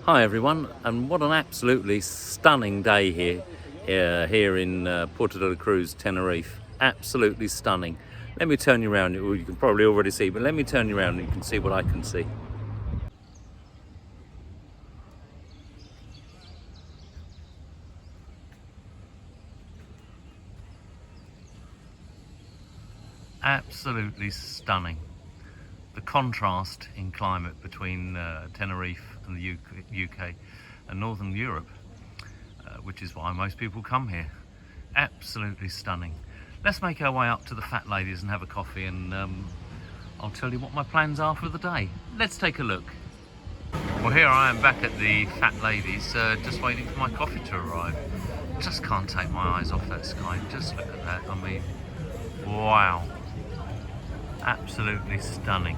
Hi everyone, and what an absolutely stunning day here in Puerto de la Cruz, Tenerife. Absolutely stunning. Let me turn you around. You can probably already see, but let me turn you around and you can see what I can see. Absolutely stunning. The contrast in climate between Tenerife and the UK and Northern Europe, which is why most people come here. Absolutely stunning. Let's make our way up to the Fat Ladies and have a coffee, and I'll tell you what my plans are for the day. Let's take a look. Well, here I am back at the Fat Ladies, just waiting for my coffee to arrive. Just can't take my eyes off that sky. Just look at that. I mean, wow. Absolutely stunning.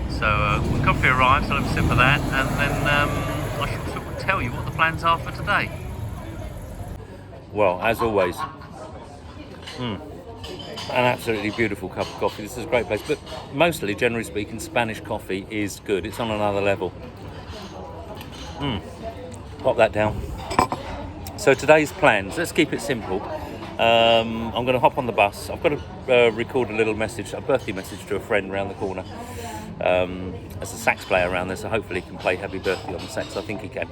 So when coffee arrives, I'll have a sip of that, and then I shall sort of tell you what the plans are for today. Well, as always, an absolutely beautiful cup of coffee. This is a great place, but mostly, generally speaking, Spanish coffee is good. It's on another level. Pop that down. So today's plans, let's keep it simple. I'm going to hop on the bus. I've got to record a little message, a birthday message to a friend around the corner. There's a sax player around there, so hopefully he can play Happy Birthday on the sax. I think he can.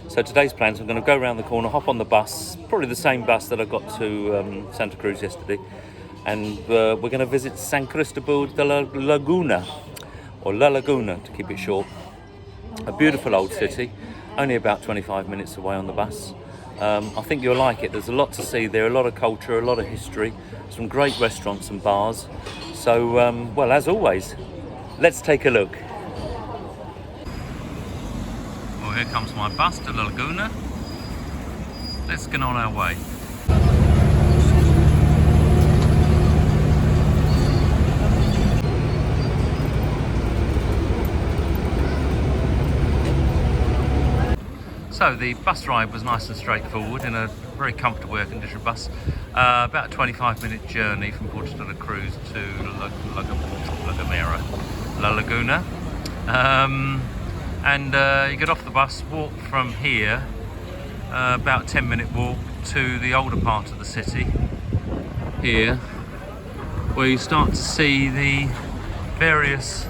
So today's plans, I'm going to go around the corner, hop on the bus, probably the same bus that I got to Santa Cruz yesterday, and we're going to visit San Cristobal de la Laguna, or La Laguna to keep it short. A beautiful old city, only about 25 minutes away on the bus. I think you'll like it. There's a lot to see there, a lot of culture, a lot of history, some great restaurants and bars. So, well, as always, let's take a look. Well, here comes my bus to La Laguna. Let's get on our way. So the bus ride was nice and straightforward in a very comfortable air-conditioned bus. About a 25-minute journey from Puerto de la Cruz to La Laguna. You get off the bus, walk from here, about a 10-minute walk to the older part of the city here, where you start to see the various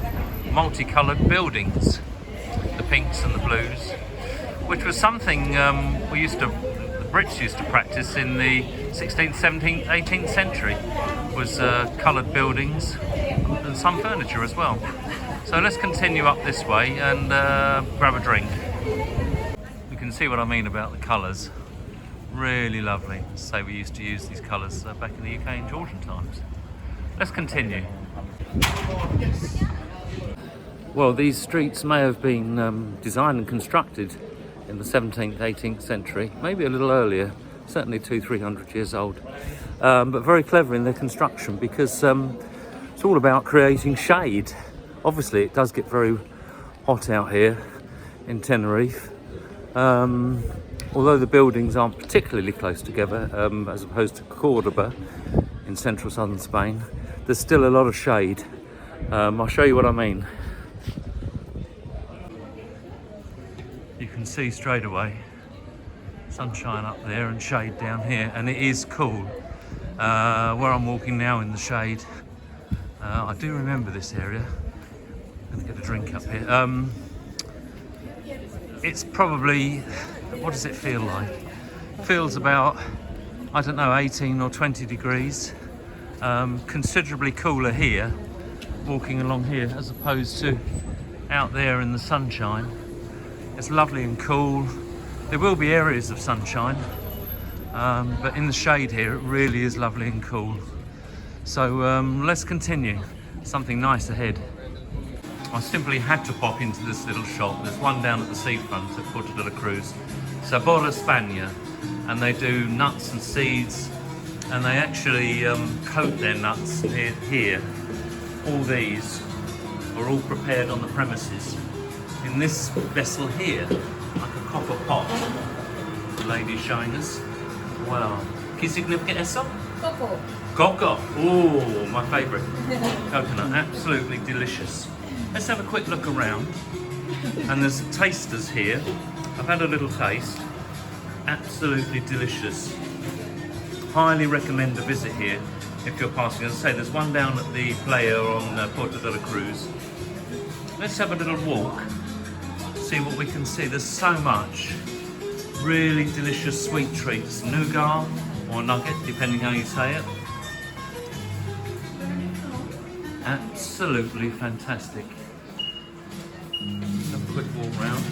multicoloured buildings, the pinks and the blues, which was something the Brits used to practice in the 16th, 17th, 18th century, was coloured buildings and some furniture as well. So let's continue up this way and grab a drink. You can see what I mean about the colours. Really lovely. So we used to use these colours back in the UK in Georgian times. Let's continue. Well, these streets may have been designed and constructed in the 17th, 18th century, maybe a little earlier, certainly 200-300 years old, but very clever in their construction, because it's all about creating shade. Obviously it does get very hot out here in Tenerife, although the buildings aren't particularly close together, as opposed to Cordoba in central southern Spain. There's still a lot of shade. I'll show you what I mean. You can see straight away sunshine up there and shade down here, and it is cool. Where I'm walking now in the shade, I do remember this area. I'm going to get a drink up here. It's probably, what does it feel like? It feels about, I don't know, 18 or 20 degrees. Considerably cooler here, walking along here, as opposed to out there in the sunshine. It's lovely and cool. There will be areas of sunshine, but in the shade here, it really is lovely and cool. So let's continue. Something nice ahead. I simply had to pop into this little shop. There's one down at the seafront at Puerto de la Cruz, Sabor España, and they do nuts and seeds, and they actually coat their nuts here. All these are all prepared on the premises in this vessel here, like a copper pot. The lady's showing us. Wow. ¿Qué significa eso? Coco. Coco. Oh, my favourite. Coconut. Absolutely delicious. Let's have a quick look around. And there's tasters here. I've had a little taste. Absolutely delicious. Highly recommend a visit here if you're passing. As I say, there's one down at the Playa on Puerto de la Cruz. Let's have a little walk, see what we can see. There's so much really delicious sweet treats. Nougat or nugget, depending how you say it. Absolutely fantastic. Have a quick walk round.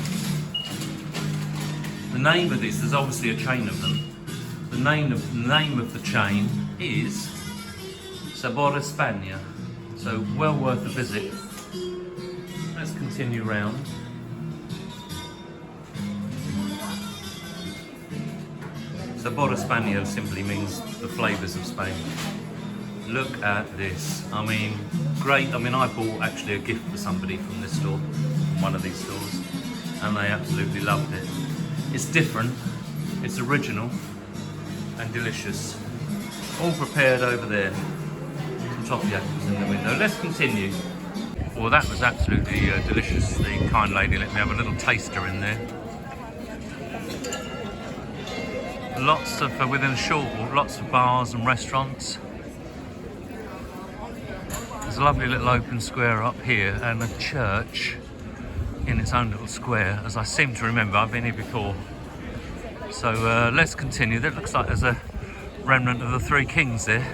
The name of this, there's obviously a chain of them. The name of the chain is Sabor España, so well worth a visit. Let's continue round. Sabor España simply means the flavours of Spain. Look at this. I mean, great. I mean, I bought actually a gift for somebody from this store, from one of these stores, and they absolutely loved it. It's different, it's original, and delicious. All prepared over there. Some takoyaki in the window. Let's continue. Well, that was absolutely delicious. The kind lady let me have a little taster in there. Lots of, within a short walk, lots of bars and restaurants. There's a lovely little open square up here and a church in its own little square, as I seem to remember. I've been here before. So let's continue. That looks like there's a remnant of the Three Kings there,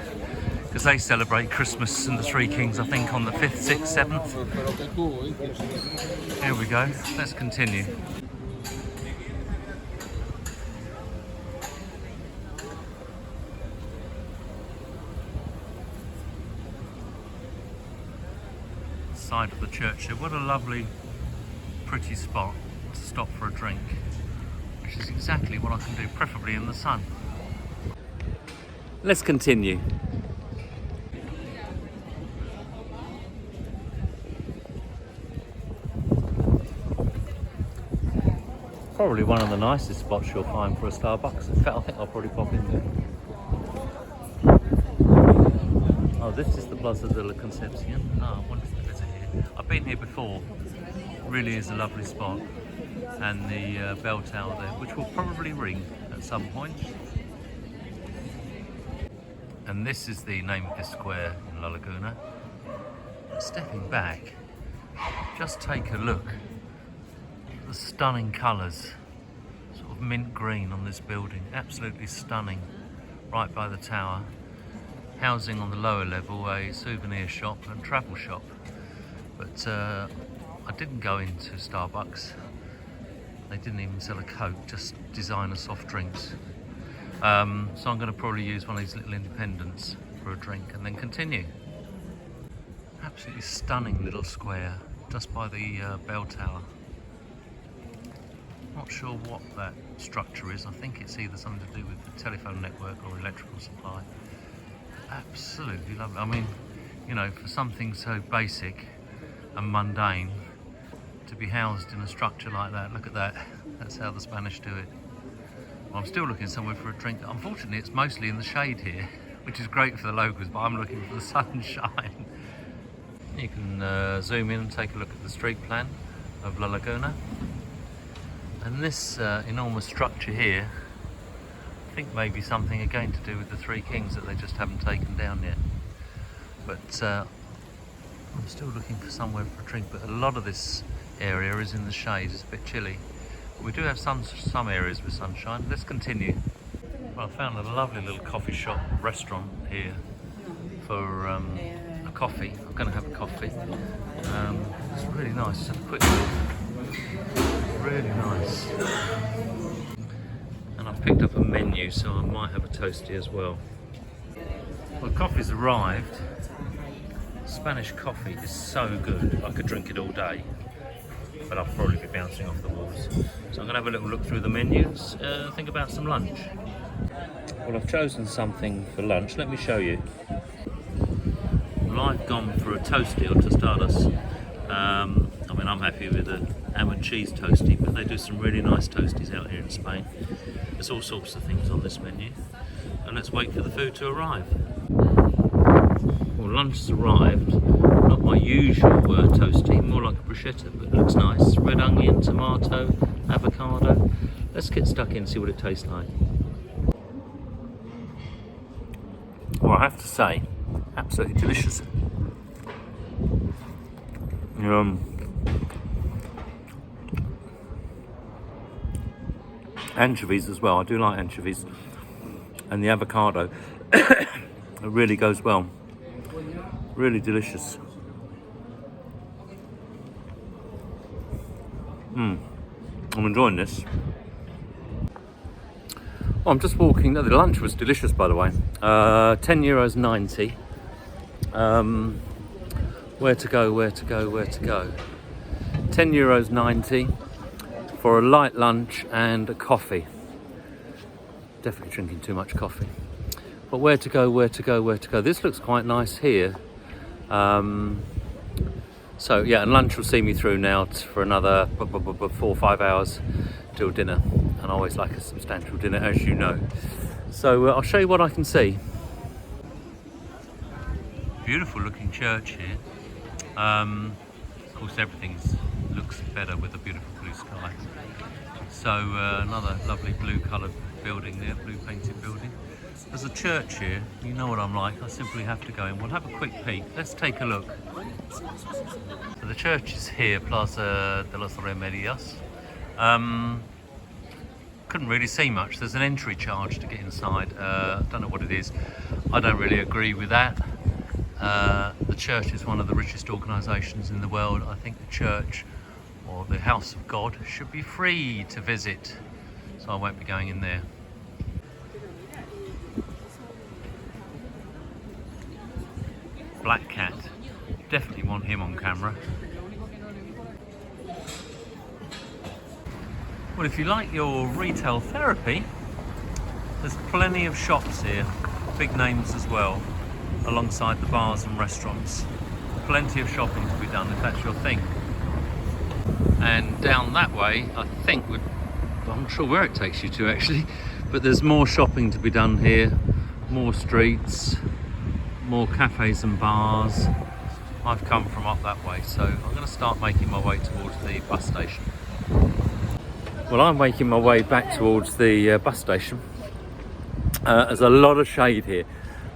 because they celebrate Christmas and the Three Kings, I think, on the 5th, 6th, 7th. Here we go. Let's continue. Side of the church here. What a lovely, pretty spot to stop for a drink, which is exactly what I can do, preferably in the sun. Let's continue. Probably one of the nicest spots you'll find for a Starbucks. In fact, I think I'll probably pop in there. Oh, this is the Plaza de la Concepcion. Oh, I wanted to visit here. I've been here before. Really is a lovely spot. And the bell tower there, which will probably ring at some point. And this is the name of this square in La Laguna. Stepping back, just take a look at the stunning colours. Sort of mint green on this building, absolutely stunning. Right by the tower. Housing on the lower level a souvenir shop and travel shop. But I didn't go into Starbucks. They didn't even sell a Coke, just designer soft drinks. So I'm going to probably use one of these little independents for a drink and then continue. Absolutely stunning little square just by the bell tower. Not sure what that structure is. I think it's either something to do with the telephone network or electrical supply. Absolutely lovely. I mean, you know, for something so basic and mundane to be housed in a structure like that, look at that. That's how the Spanish do it. Well, I'm still looking somewhere for a drink. Unfortunately, it's mostly in the shade here, which is great for the locals, but I'm looking for the sunshine. You can zoom in and take a look at the street plan of La Laguna. And this enormous structure here, I think maybe something again to do with the Three Kings that they just haven't taken down yet. But I'm still looking for somewhere for a drink, but a lot of this area is in the shade. It's a bit chilly. We do have some areas with sunshine. Let's continue. Well, I found a lovely little coffee shop, restaurant here for a coffee. I'm going to have a coffee. It's really nice. Just have a quick look. Really nice. And I've picked up a menu, so I might have a toastie as well. Well, coffee's arrived. Spanish coffee is so good. I could drink it all day, but I'll probably be bouncing off the walls. So I'm going to have a little look through the menus, think about some lunch. Well, I've chosen something for lunch. Let me show you. Well, I've gone for a toastie or tostadas. I mean, I'm happy with a ham and cheese toastie, but they do some really nice toasties out here in Spain. There's all sorts of things on this menu. And let's wait for the food to arrive. Well, Well, lunch has arrived. Not my usual toasty, more like a bruschetta, but it looks nice. Red onion, tomato, avocado. Let's get stuck in and see what it tastes like. Well, I have to say, absolutely delicious. Anchovies as well. I do like anchovies, and the avocado it really goes well. Really delicious. I'm enjoying this. Well, I'm just walking. The lunch was delicious, by the way. €10.90. Where to go? €10.90 for a light lunch and a coffee. Definitely drinking too much coffee. But where to go? This looks quite nice here. So yeah, and lunch will see me through now for another 4 or 5 hours till dinner. And I always like a substantial dinner, as you know. So I'll show you what I can see. Beautiful looking church here. Of course, everything looks better with a beautiful blue sky. So another lovely blue coloured building there, blue painted building. There's a church here. You know what I'm like. I simply have to go in. We'll have a quick peek. Let's take a look. So the church is here, Plaza de los Remedios. Couldn't really see much. There's an entry charge to get inside. I don't know what it is. I don't really agree with that. The church is one of the richest organisations in the world. I think the church, or the house of God, should be free to visit. So I won't be going in there. Black cat. Definitely want him on camera. Well, if you like your retail therapy, there's plenty of shops here, big names as well, alongside the bars and restaurants. Plenty of shopping to be done if that's your thing. And down that way, I think, I'm not sure where it takes you to actually, but there's more shopping to be done here, more streets, more cafes and bars. I've come from up that way, so I'm going to start making my way towards the bus station. Well, I'm making my way back towards the bus station. There's a lot of shade here.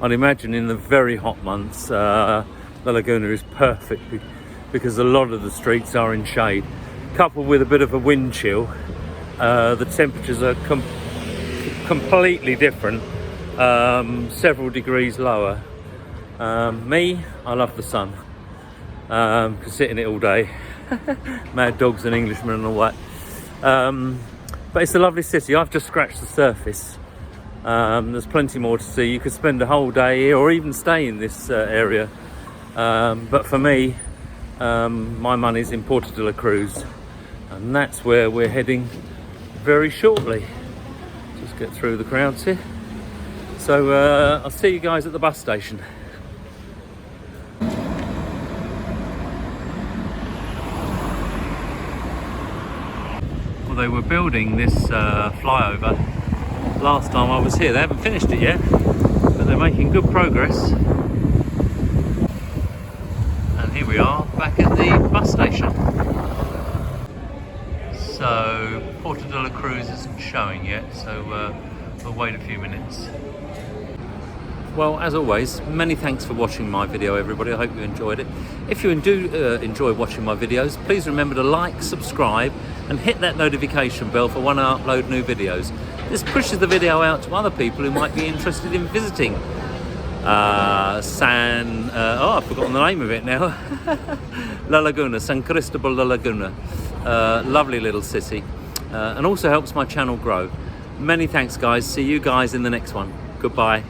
I'd imagine in the very hot months, the Laguna is perfect because a lot of the streets are in shade. Coupled with a bit of a wind chill, the temperatures are completely different, several degrees lower. Me, I love the sun. Can sit in it all day. Mad dogs and Englishmen and all that. But it's a lovely city. I've just scratched the surface. There's plenty more to see. You could spend a whole day here or even stay in this area. But for me, my money's in Puerto de la Cruz, and that's where we're heading very shortly. Just get through the crowds here. So I'll see you guys at the bus station. Well, they were building this flyover last time I was here. They haven't finished it yet, but they're making good progress. And here we are back at the bus station. So Puerto de la Cruz isn't showing yet, so we'll wait a few minutes. Well, as always, many thanks for watching my video, everybody. I hope you enjoyed it. If you do enjoy watching my videos, please remember to like, subscribe and hit that notification bell for when I upload new videos. This pushes the video out to other people who might be interested in visiting I've forgotten the name of it now. La Laguna, San Cristobal La Laguna. Lovely little city, and also helps my channel grow. Many thanks, guys. See you guys in the next one. Goodbye.